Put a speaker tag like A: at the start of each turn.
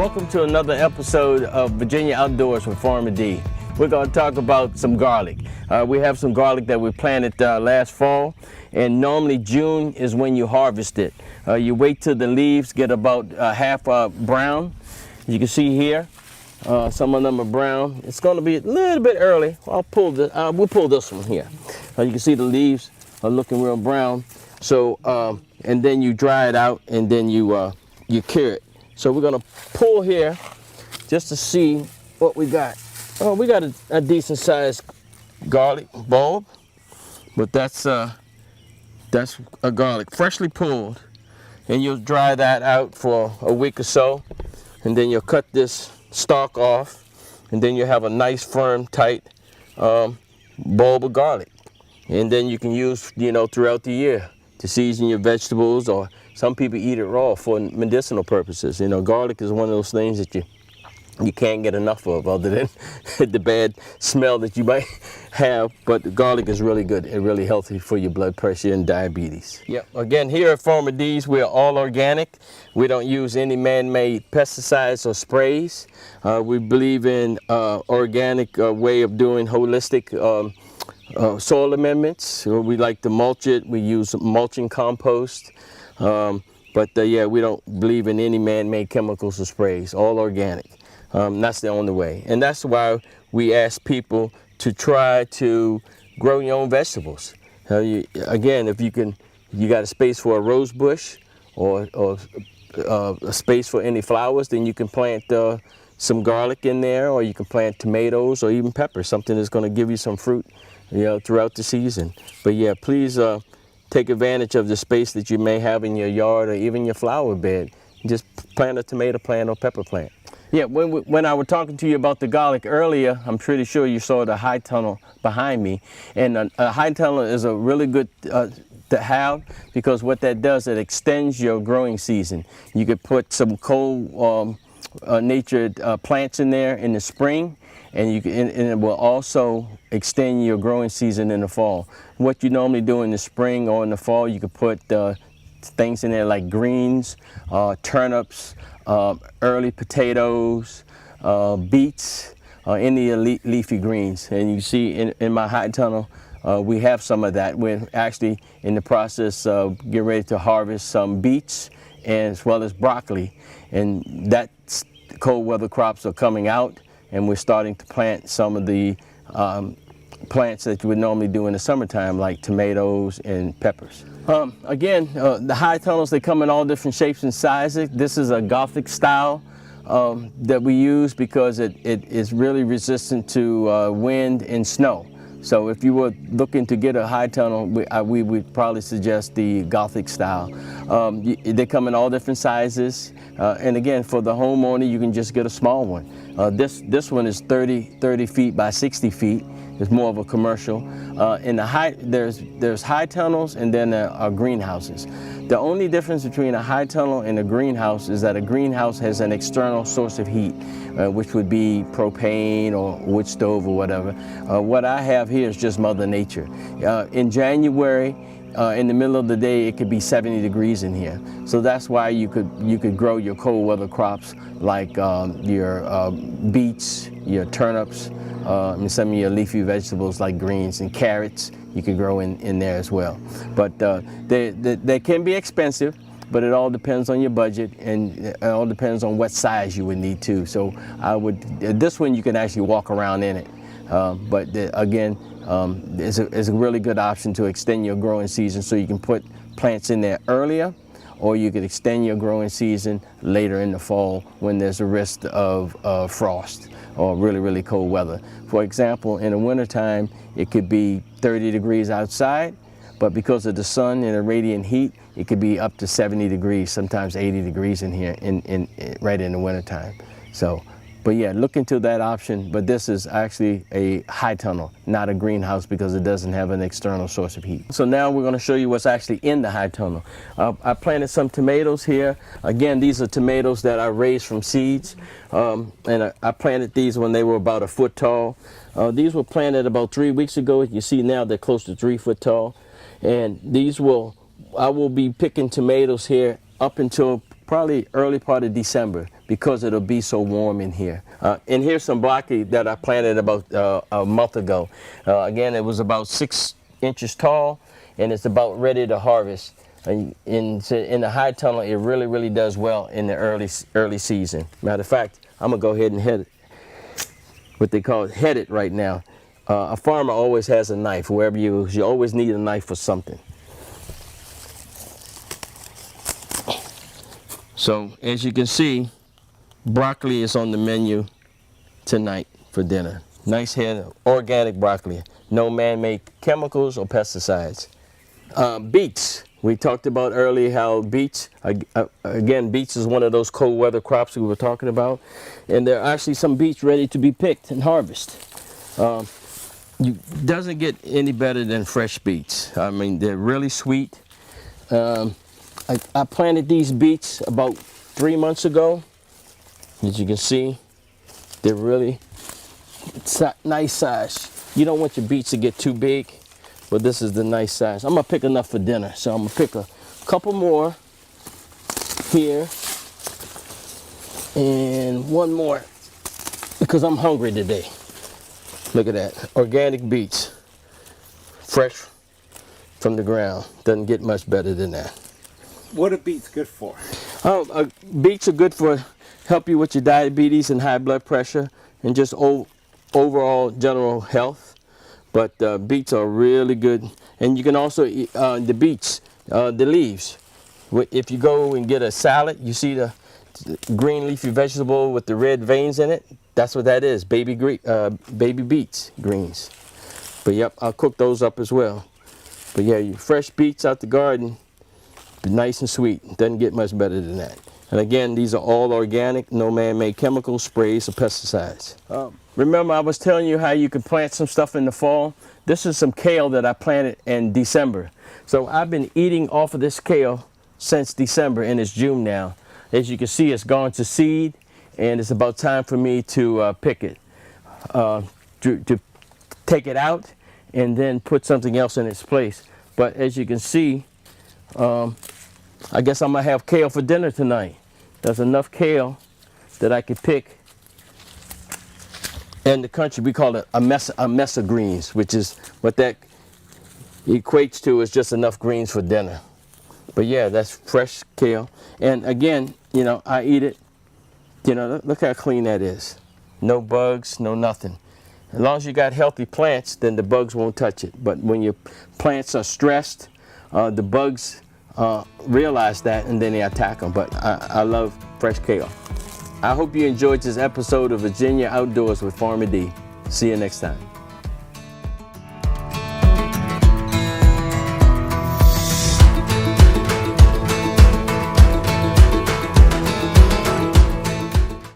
A: Welcome to another episode of Virginia Outdoors with Farmer D. We're going to talk about some garlic. We have some garlic that we planted last fall, and normally June is when you harvest it. You wait till the leaves get about half brown. As you can see here, some of them are brown. It's going to be a little bit early. We'll pull this one here. You can see the leaves are looking real brown. So, and then you dry it out, and then you cure it. So we're going to pull here just to see what we got. Oh, we got a decent sized garlic bulb, but that's a garlic freshly pulled, and you'll dry that out for a week or so, and then you'll cut this stalk off, and then you'll have a nice firm tight bulb of garlic, and then you can use throughout the year to season your vegetables, or some people eat it raw for medicinal purposes. Garlic is one of those things that you can't get enough of, other than the bad smell that you might have. But garlic is really good and really healthy for your blood pressure and diabetes. Yep. Again, here at Farmer D's, we're all organic. We don't use any man-made pesticides or sprays. We believe in organic way of doing holistic soil amendments. We like to mulch it. We use mulching compost. Yeah, we don't believe in any man-made chemicals or sprays. All organic. That's the only way. And that's why we ask people to try to grow your own vegetables. Again, if you got a space for a rose bush or a space for any flowers, then you can plant some garlic in there, or you can plant tomatoes or even peppers, something that's going to give you some fruit throughout the season. But yeah, please take advantage of the space that you may have in your yard or even your flower bed. Just plant a tomato plant or pepper plant. Yeah, when I was talking to you about the garlic earlier, I'm pretty sure you saw the high tunnel behind me. And a high tunnel is a really good to have, because what that does, it extends your growing season. You could put some cold natured plants in there in the spring, and it will also extend your growing season in the fall. What you normally do in the spring or in the fall, you could put things in there like greens, turnips, early potatoes, beets, any leafy greens. And you see in my high tunnel, we have some of that. We're actually in the process of getting ready to harvest some beets as well as broccoli. And that cold weather crops are coming out, and we're starting to plant some of the plants that you would normally do in the summertime, like tomatoes and peppers. Again, the high tunnels, they come in all different shapes and sizes. This is a Gothic style that we use because it is really resistant to wind and snow. So if you were looking to get a high tunnel, we would probably suggest the Gothic style. They come in all different sizes. And again, for the homeowner, you can just get a small one. This one is 30 feet by 60 feet. It's more of a commercial. In the there's high tunnels, and then there are greenhouses. The only difference between a high tunnel and a greenhouse is that a greenhouse has an external source of heat, which would be propane or wood stove or whatever. What I have here is just Mother Nature. In January, in the middle of the day, it could be 70 degrees in here. So that's why you could grow your cold weather crops like your beets, your turnips, and some of your leafy vegetables like greens and carrots. You can grow in there as well. But they can be expensive, but it all depends on your budget, and it all depends on what size you would need too. So this one you can actually walk around in it. Again, it's a really good option to extend your growing season, so you can put plants in there earlier, or you could extend your growing season later in the fall when there's a risk of frost or really, really cold weather. For example, in the wintertime, it could be 30 degrees outside, but because of the sun and the radiant heat, it could be up to 70 degrees, sometimes 80 degrees in here right in the wintertime. But yeah, look into that option. But this is actually a high tunnel, not a greenhouse, because it doesn't have an external source of heat. So now we're going to show you what's actually in the high tunnel. I planted some tomatoes here. Again, these are tomatoes that I raised from seeds. And I planted these when they were about a foot tall. These were planted about 3 weeks ago. You see now they're close to 3 foot tall. And I will be picking tomatoes here up until probably early part of December, because it'll be so warm in here. And here's some broccoli that I planted about a month ago. Again, it was about 6 inches tall, and it's about ready to harvest. And in the high tunnel, it really does well in the early season. Matter of fact, I'm gonna go ahead and head it, what they call head it right now. A farmer always has a knife. Wherever you always need a knife for something. So as you can see, broccoli is on the menu tonight for dinner. Nice head of organic broccoli, no man-made chemicals or pesticides. Beets. We talked about earlier how beets, again, beets is one of those cold weather crops we were talking about. And there are actually some beets ready to be picked and harvested. Doesn't get any better than fresh beets. I mean, they're really sweet. I planted these beets about 3 months ago. As you can see, they're really nice size. You don't want your beets to get too big, but this is the nice size. I'm gonna pick enough for dinner, so I'm gonna pick a couple more here and one more because I'm hungry today. Look at that, organic beets, fresh from the ground. Doesn't get much better than that.
B: What are beets good for?
A: Beets are good for help you with your diabetes and high blood pressure and just overall general health. But beets are really good, and you can also eat the beets, the leaves. If you go and get a salad, you see the green leafy vegetable with the red veins in it. That's what that is, baby beets, greens. But yep, I'll cook those up as well. But yeah, your fresh beets out the garden, nice and sweet. Doesn't get much better than that. And again, these are all organic, no man-made chemicals, sprays, or pesticides. Remember I was telling you how you could plant some stuff in the fall? This is some kale that I planted in December. So I've been eating off of this kale since December, and it's June now. As you can see, it's gone to seed, and it's about time for me to pick it, to take it out and then put something else in its place. But as you can see, I guess I'm gonna have kale for dinner tonight. There's enough kale that I could pick. In the country, we call it a mess of greens, which is what that equates to, is just enough greens for dinner. But yeah, that's fresh kale. And again, you know, I eat it. You know, look how clean that is. No bugs, no nothing. As long as you got healthy plants, then the bugs won't touch it. But when your plants are stressed, the bugs realize that, and then they attack them. But I love fresh kale. I hope you enjoyed this episode of Virginia Outdoors with Farmer D. See you next time.